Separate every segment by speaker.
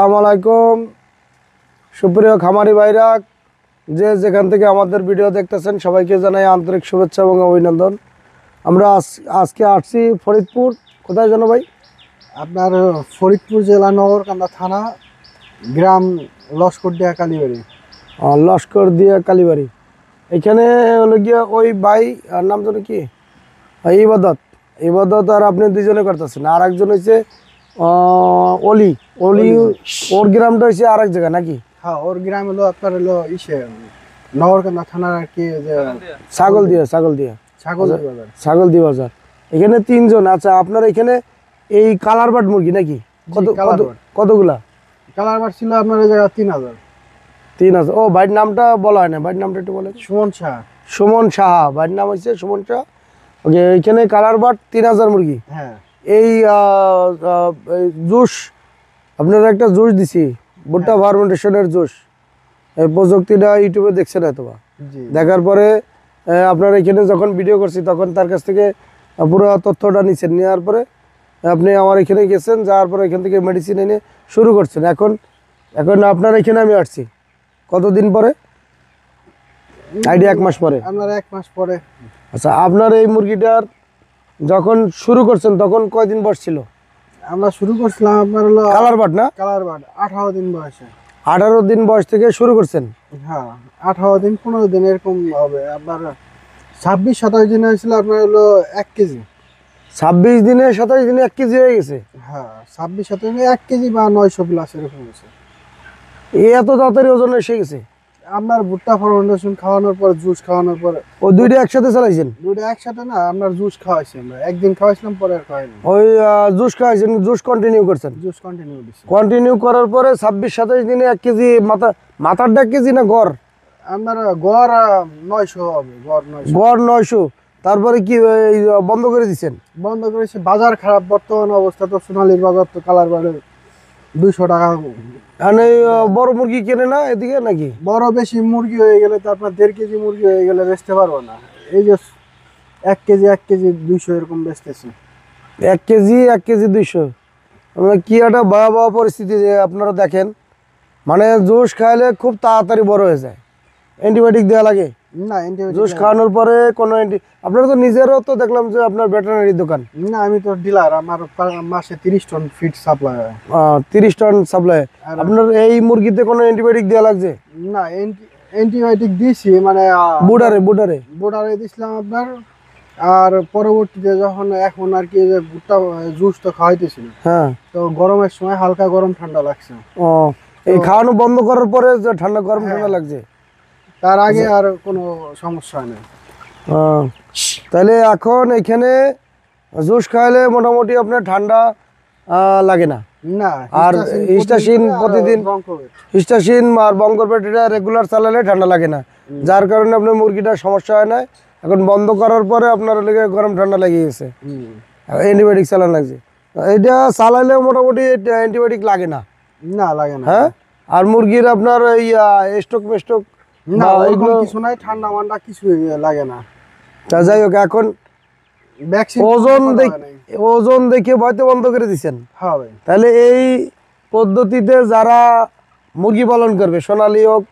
Speaker 1: আসসালামু আলাইকুম সুপ্রিয় খামারি ভাইরা, যে যেখান থেকে আমাদের ভিডিও দেখতেছেন সবাইকে জানাই আন্তরিক শুভেচ্ছা এবং অভিনন্দন। আমরা আজকে আসছি ফরিদপুর। কোথায় জানো ভাই?
Speaker 2: আপনার ফরিদপুর জেলা নগরকান্দা থানা, গ্রাম লস্করদিয়া কালীবাড়ি।
Speaker 1: লস্করদিয়া কালীবাড়ি। এখানে হলো গিয়া ওই ভাই আর নাম জানো কি, ইবাদত আর আপনি দুজনে করতেছেন, আর একজন হচ্ছে অলি অলি। ওর গ্রামটা হচ্ছে আর এক জায়গা নাকি?
Speaker 2: হ্যাঁ, ওর গ্রাম হলো আপনার হলো নগরকান্দা থানার আর কি, যে
Speaker 1: ছাগলদিয়া বাজার। এখানে তিনজন। আচ্ছা, আপনার এখানে এই কালার বাট মুরগি নাকি? কতগুলা
Speaker 2: কালার বাট ছিল আপনার ওই জায়গা 3000।
Speaker 1: ও, ভাইয়ের নামটা বলা হয় না, ভাইয়ের নামটা একটু বলেন। সুমন সাহা, ভাইয়ের নাম হচ্ছে সুমন সাহা। ওকে, এখানে কালার বাট 3000 মুরগি।
Speaker 2: হ্যাঁ,
Speaker 1: এই জুস আপনারা একটা জুস দিছি, ভুট্টা ফার্মেন্টেশনের জুস। এই প্রযুক্তিটা ইউটিউবে দেখছেন হয়তো বা। দেখার পরে আপনার এখানে যখন ভিডিও করছি তখন তার কাছ থেকে পুরো তথ্যটা নিচ্ছেন, নেওয়ার পরে আপনি আমার এখানে গেছেন, যাওয়ার পরে এখান থেকে মেডিসিন এনে শুরু করছেন। এখন আপনার এখানে আমি আসছি কতদিন পরে? আইডিয়া 1 মাস পরে।
Speaker 2: আপনার 1 মাস পরে।
Speaker 1: আচ্ছা, আপনার এই মুরগিটার যখন শুরু করছেন তখন কয়দিন বয়স ছিল?
Speaker 2: আমরা শুরু করছিলাম আপনার হলো
Speaker 1: কালার বাট না?
Speaker 2: কালার বাট 18 দিন বয়সে।
Speaker 1: 18 দিন বয়স থেকে শুরু করছেন?
Speaker 2: হ্যাঁ, 18 দিন 15 দিন এরকম হবে। আপনার 26-27 দিন হয়েছিল আপনার হলো 1 কেজি।
Speaker 1: 26 দিনে 27 দিনে 1 কেজি হয়ে গেছে?
Speaker 2: হ্যাঁ, 26-27 দিনে 1 কেজি বা 900 প্লাস এরকম হয়েছে।
Speaker 1: এত তাড়াতাড়ি ওজন এসে গেছে?
Speaker 2: আপনার ভুট্টা ফার্মেন্টেশন খাওয়ানোর পর, জুস খাওয়ানোর পর।
Speaker 1: ও দুইটা একসাথে চালাইছেন?
Speaker 2: দুইটা একসাথে না, আপনার জুস খাওয়াইছি আমরা। একদিন খাওয়াইছিলাম, পরে আর খাওয়াইনি।
Speaker 1: ওই জুস খাওয়াইছেন, জুস কন্টিনিউ করছেন?
Speaker 2: জুস কন্টিনিউ দিছি।
Speaker 1: কন্টিনিউ করার পরে 26-27 দিনে 1 কেজি মাথারটা 1 কেজি না গড়?
Speaker 2: আপনার গড় 900 হবে,
Speaker 1: গড় 900। তারপরে কি বন্ধ করে দিচ্ছেন?
Speaker 2: বন্ধ করেছি, বাজার খারাপ বর্তমান অবস্থা তো। সোনালীর বাজার তো কালার বাড়ে 200 টাকা।
Speaker 1: মানে বড় মুরগি কেনে না এদিকে নাকি?
Speaker 2: বড় বেশি মুরগি হয়ে গেলে তো আপনার 1.5 কেজি মুরগি হয়ে গেলে বেচতে পারবো না। এই যে 1 কেজি 200 এরকম বেচতেছি।
Speaker 1: 1 কেজি 200। আমরা কি একটা ভয়াবহ পরিস্থিতি যে আপনারা দেখেন, মানে জুস খাইলে খুব তাড়াতাড়ি বড় হয়ে যায়। অ্যান্টিবায়োটিক দেওয়া লাগে
Speaker 2: না?
Speaker 1: জুস খাওয়ানোর পরে কোনো আপনারা তো নিজেরও তো দেখলাম যে আপনার ভেটেরিনারি দোকান।
Speaker 2: না, আমি তো ডিলার। আমার মাসে 30 টন ফিড সাপ্লাই হয়।
Speaker 1: 30 টন সাপ্লাই। আপনার এই মুরগিতে কোনো অ্যান্টিবায়োটিক দেওয়া লাগছে?
Speaker 2: না, অ্যান্টিবায়োটিক দিছি, মানে বুডারে দিছিলাম আপনার। আর পরবর্তীতে যখন এখন আর কি যে ভুট্টা জুস তো খাওয়াইতেছিল,
Speaker 1: হ্যাঁ,
Speaker 2: তো গরমের সময় হালকা গরম ঠান্ডা লাগছে।
Speaker 1: ও, এই খাওয়ানো বন্ধ করার পরে যে ঠান্ডা গরম ঠান্ডা লাগছে,
Speaker 2: তার আগে আর কোনো সমস্যা নেই।
Speaker 1: তাহলে এখন এখানে জুস খাইলে মোটামুটি আপনার ঠান্ডা লাগে না?
Speaker 2: না,
Speaker 1: আর হিস্টাসিন প্রতিদিন, হিস্টাসিন আর বঙ্গরপেট এটা রেগুলার চালালে ঠান্ডা লাগে না, যার কারণে আপনার মুরগিটার সমস্যা হয় না। এখন বন্ধ করার পরে আপনার লেগে গরম ঠান্ডা লেগে গেছে, অ্যান্টিবায়োটিক চালানো লাগছে। এটা চালাইলে মোটামুটি অ্যান্টিবায়োটিক লাগে না?
Speaker 2: না, লাগে না।
Speaker 1: হ্যাঁ, আর মুরগির আপনার এই স্টোক মেস্টোক
Speaker 2: না, এগুলো কিছু নাই, ঠান্ডা মান্ডা কিছু লাগে না।
Speaker 1: তা যাই হোক, এখন ওজন দেখে ভয়তে বন্ধ করে দিচ্ছেন। তাহলে এই পদ্ধতিতে যারা মুরগি পালন করবে, সোনালী হোক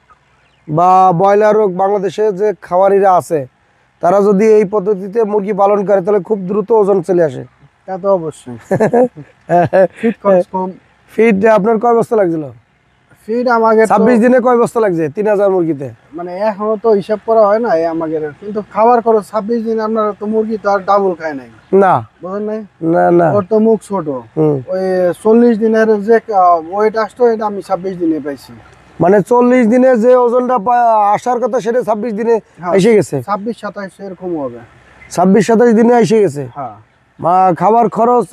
Speaker 1: বা ব্রয়লার হোক, বাংলাদেশে যে খামারিরা আছে তারা যদি এই পদ্ধতিতে মুরগি পালন করে তাহলে খুব দ্রুত ওজন চলে আসে।
Speaker 2: তা তো অবশ্যই।
Speaker 1: ফিড আপনার কয় বস্তা লাগছিল?
Speaker 2: ফিড আমাকে
Speaker 1: 26 দিনে কয় বস্তা লাগছে 3000 মুরগিতে?
Speaker 2: মানে এখনো তো হিসাব করা হয় না আমাদের, কিন্তু খাবার করো 26 দিন। আপনার তো মুরগি তো আর ডাবল খায় নাই
Speaker 1: না,
Speaker 2: বুঝেন নাই?
Speaker 1: না,
Speaker 2: ওর তো মুখ ছোট। ওই 40 দিনের যে ওয়েট আসতো, এটা আমি 26 দিনে পাইছি।
Speaker 1: মানে 40 দিনে যে ওজনটা আসার কথা সেটা 26 দিনে এসে গেছে।
Speaker 2: 26-27 এরকম হবে।
Speaker 1: 26-27 দিনে এসে গেছে।
Speaker 2: হ্যাঁ,
Speaker 1: খাবার খরচ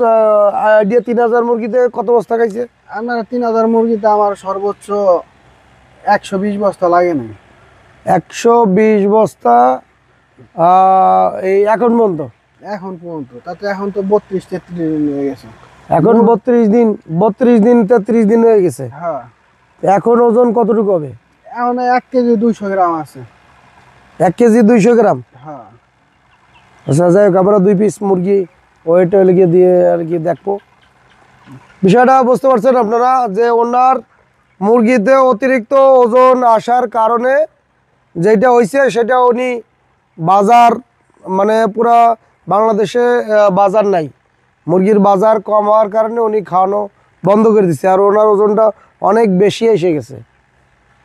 Speaker 1: আইডিয়া 3000 মুরগিতে কত বস্তা খাইছে?
Speaker 2: আপনার 3000 মুরগিতে আমার সর্বোচ্চ 120 বস্তা লাগে না।
Speaker 1: 120 বস্তা এই এখন পর্যন্ত?
Speaker 2: তাতে এখন তো 32-33 দিন হয়ে গেছে।
Speaker 1: এখন 32 দিন 33 দিন হয়ে গেছে।
Speaker 2: হ্যাঁ,
Speaker 1: এখন ওজন কতটুকু হবে?
Speaker 2: এখন 1 কেজি 200 গ্রাম আছে।
Speaker 1: 1 কেজি 200 গ্রাম?
Speaker 2: হ্যাঁ।
Speaker 1: আচ্ছা, যাই হোক, আমরা 2 পিস মুরগি ওয়েট লেগে দিয়ে আর কি দেখবো। বিষয়টা বুঝতে পারছেন আপনারা যে ওনার মুরগিতে অতিরিক্ত ওজন আসার কারণে যেটা হয়েছে সেটা উনি বাজার মানে পুরা বাংলাদেশে বাজার নাই, মুরগির বাজার কম হওয়ার কারণে উনি খাওয়ানো বন্ধ করে দিচ্ছে। আর ওনার ওজনটা অনেক বেশি এসে গেছে,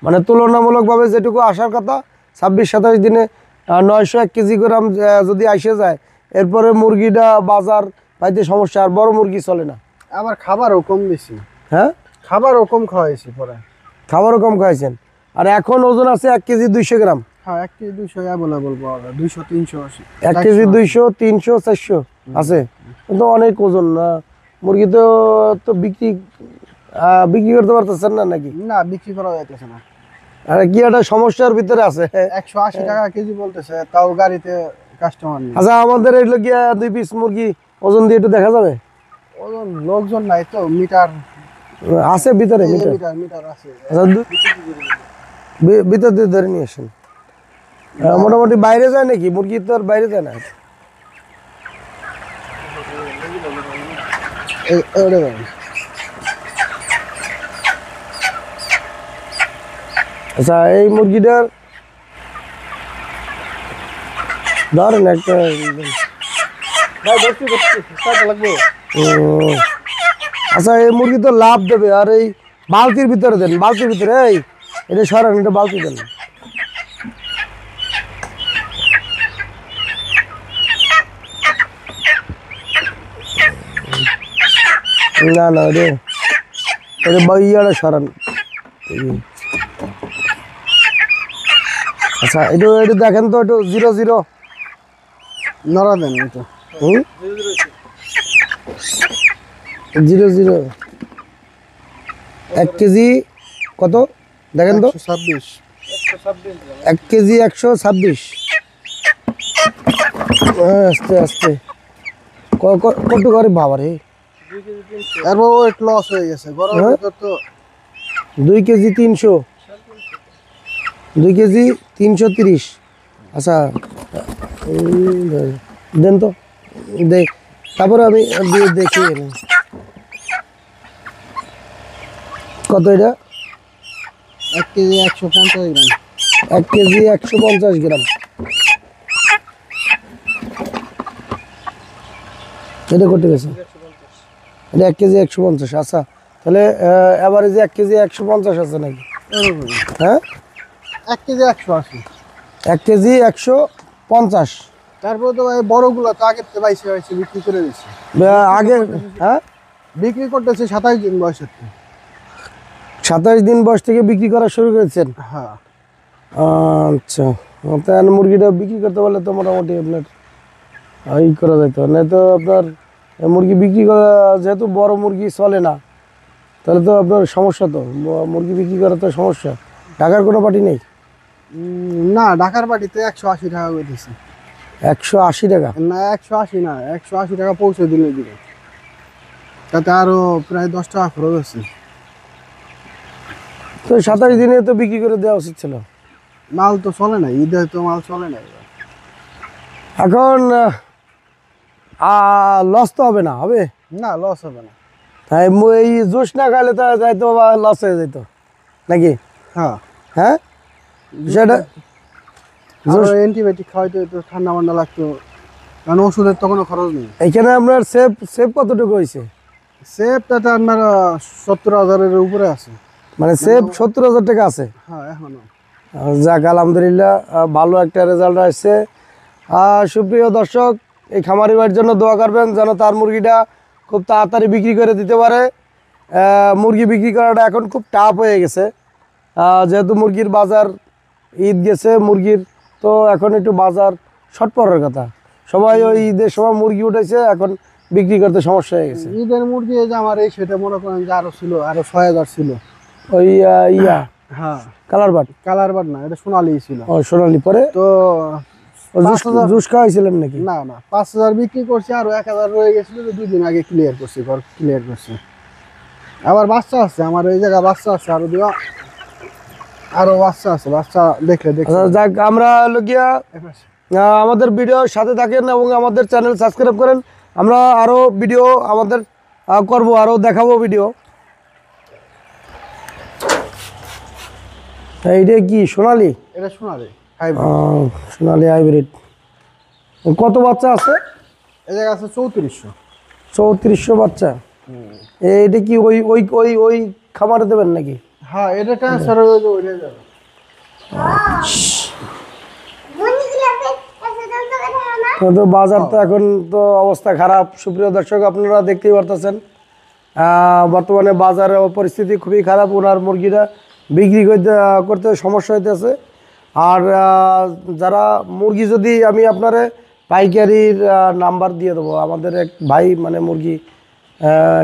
Speaker 1: মানে তুলনামূলকভাবে যেটুকু আসার কথা 26-27 দিনে 901 কেজি গ্রাম যদি আসে যায়, এরপরে মুরগিটা বাজার পাইতে সমস্যা, আর বড় মুরগি চলে না।
Speaker 2: আবার খাবারও কম বেশি,
Speaker 1: হ্যাঁ
Speaker 2: খাবারও কম খাওয়াইছি পরে,
Speaker 1: খাবারও কম খাইছেন। আর এখন ওজন আছে 1 কেজি 200 গ্রাম।
Speaker 2: হ্যাঁ 1 কেজি 200 অ্যাভেলেবল পাওয়া যায়, 200 380
Speaker 1: 1 কেজি 200 300 400 আছে, কিন্তু অনেক ওজন না মুরগি। তো বিক্রি করতে পারতেছেন না নাকি?
Speaker 2: না বিক্রি করা যাইতেছে না।
Speaker 1: আর কি একটা সমস্যার ভিতরে আছে।
Speaker 2: 180 টাকা কেজি বলতেছে, তাও গাড়িতে কাস্টমার নেই।
Speaker 1: আচ্ছা, আমাদের এই লগিয়া 2 পিস মুরগি ওজন দিয়ে একটু দেখা যাবে?
Speaker 2: ওজন লোকজন নাই তো, মিটার
Speaker 1: আছে ভিতরে, মিটার
Speaker 2: মিটার আছে।
Speaker 1: আচ্ছা, ভিতর দিয়ে ধরে নিয়ে আসেন। মোটামুটি বাইরে যায় নাকি মুরগি? তো আর বাইরে যায় না। আচ্ছা, এই মুরগিটার ধরেন একটা
Speaker 2: লাগবে।
Speaker 1: আচ্ছা, এই মুরগি তো লাভ দেবে, আর এই বালতির ভিতরে দেন, বালতির ভিতরে এই এটা সরান, এটা বালতি দেন। না না রে, এটা ইয়াটা সরান। আচ্ছা, এটা দেখেন তো, একটু 0-0
Speaker 2: নড়া দেন এটা।
Speaker 1: 0-0 1 কেজি কত দেখেন তো?
Speaker 2: 126
Speaker 1: 1 কেজি 126। আস্তে আস্তে কত করে বাবা রে?
Speaker 2: এরপর ওয়েট লস হয়ে গেছে গরমের ভিতর তো।
Speaker 1: 2 কেজি 300, 2 কেজি 330। আচ্ছা, দেন তো, দেখ তারপরে আমি দেখি কত এটা।
Speaker 2: 1 কেজি 150 গ্রাম।
Speaker 1: 1 কেজি 150 গ্রাম। এটা কত গেছে? এটা 1 কেজি 150। আচ্ছা, তাহলে এভারেজে 1 কেজি 150 আছে নাকি? হ্যাঁ,
Speaker 2: 1 কেজি 180।
Speaker 1: 1 কেজি 150।
Speaker 2: তারপরে তো ভাই বড়গুলো তো আগের থেকে বাইসে বাইসে বিক্রি করে দিচ্ছে
Speaker 1: আগে। হ্যাঁ,
Speaker 2: বিক্রি করতেছে 27 দিন বয়সে।
Speaker 1: 27 দিন বয়স থেকে বিক্রি করা শুরু করেছেন?
Speaker 2: হ্যাঁ।
Speaker 1: আচ্ছা, তাহলে মুরগিটা বিক্রি করতে পারলে তো মোটামুটি আপনার ই করা যেত। না তো আপনার মুরগি বিক্রি করা, যেহেতু বড় মুরগি চলে না, তাহলে তো আপনার সমস্যা। তো মুরগি বিক্রি করা তো সমস্যা। ঢাকার কোনো পার্টি নেই?
Speaker 2: না, ঢাকার বাড়িতে 180 টাকা করে দিচ্ছে।
Speaker 1: 180 টাকা?
Speaker 2: না 180 না, 180 টাকা পৌঁছে দিলে দিবে, তাতে আরো প্রায় 10 টাকা খরচ আছে।
Speaker 1: তো 27 দিনে তো বিক্রি করে দেওয়া উচিত ছিল।
Speaker 2: মাল তো চলে না, ঈদে তো মাল চলে না।
Speaker 1: এখন লস তো হবে না? হবে
Speaker 2: না, লস হবে না।
Speaker 1: তাই এই জুস না খাইলে তো যাইতো লস হয়ে যেত নাকি?
Speaker 2: হ্যাঁ
Speaker 1: হ্যাঁ, সেটা
Speaker 2: অ্যান্টিবায়োটিক খাওয়াইতে তো ঠান্ডা মান্ডা লাগতো, কারণ ওষুধের তো কোনো খরচ নেই।
Speaker 1: এখানে আপনার সেভ কতটুকু হয়েছে?
Speaker 2: সেভটা তো আপনার 70,000-এর উপরে আছে।
Speaker 1: মানে সেভ 70,000 টাকা আছে?
Speaker 2: হ্যাঁ, এখনো।
Speaker 1: যাক, আলহামদুলিল্লাহ, ভালো একটা রেজাল্ট আসছে। সুপ্রিয় দর্শক, এই খামারি ভাইয়ের জন্য দোয়া করবেন যেন তার মুরগিটা খুব তাড়াতাড়ি বিক্রি করে দিতে পারে। মুরগি বিক্রি করাটা এখন খুব টাফ হয়ে গেছে, যেহেতু মুরগির বাজার ঈদ গেছে, মুরগির তো এখন একটু বাজার শর্ট পড়ার কথা। সবাই ওই ঈদের সময় মুরগি উঠেছে, এখন বিক্রি করতে সমস্যা হয়ে গেছে।
Speaker 2: ঈদের মুরগি যে আমার এই সেটা মনে করেন যে আরো ছিল, আরো 6,000 ছিল।
Speaker 1: ওই ইয়া
Speaker 2: হ্যাঁ,
Speaker 1: কালার বাট?
Speaker 2: কালার বাট না, এটা সোনালি ছিল।
Speaker 1: ও, সোনালি। পরে
Speaker 2: তো
Speaker 1: জুস খাওয়াইছিলেন নাকি?
Speaker 2: না না, 5,000 বিক্রি করছি, আরো 1,000 রয়ে গেছিল, 2 দিন আগে ক্লিয়ার করছি, ঘর ক্লিয়ার করছি। আবার বাচ্চা আছে আমার এই জায়গায়, বাচ্চা আছে আরো দিও, আরো বাচ্চা আছে, বাচ্চা দেখলে দেখে।
Speaker 1: যাক, আমরা গিয়া আমাদের ভিডিওর সাথে থাকেন এবং আমাদের চ্যানেল সাবস্ক্রাইব করেন। আমরা আরো ভিডিও আমাদের করবো, আরও দেখাবো ভিডিও। এইটা কি সোনালি?
Speaker 2: এটা সোনালি হাইব্রিড।
Speaker 1: সোনালি হাইব্রিড। কত বাচ্চা আছে?
Speaker 2: এই জায়গা আছে 3400।
Speaker 1: 3400 বাচ্চা। এইটা কি ওই ওই ওই ওই খামারে দেবেন নাকি?
Speaker 2: হ্যাঁ, এটা ট্রান্সফার হয়ে যাবে, ওইটাই যাবে।
Speaker 1: তো বাজার তো এখন তো অবস্থা খারাপ, সুপ্রিয় দর্শক আপনারা দেখতেই পারতেছেন। বর্তমানে বাজারের পরিস্থিতি খুবই খারাপ, ওনার মুরগিটা বিক্রি করতে সমস্যা হইতেছে। আর যারা মুরগি, যদি আমি আপনারে পাইকারির নাম্বার দিয়ে দেবো, আমাদের এক ভাই মানে মুরগি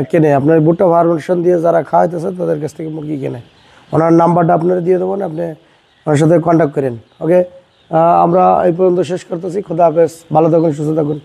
Speaker 1: কেনে, আপনার ভুট্টা ফার্মেশন দিয়ে যারা খাওয়াইতেছে তাদের কাছ থেকে মুরগি কেনে, ওনার নাম্বারটা আপনারা দিয়ে দেবেন, আপনি ওনার সাথে কন্ট্যাক্ট করেন। ওকে, আমরা এই পর্যন্ত শেষ করতেছি। খোদা হাফেজ, ভালো থাকুন, সুস্থ থাকুন।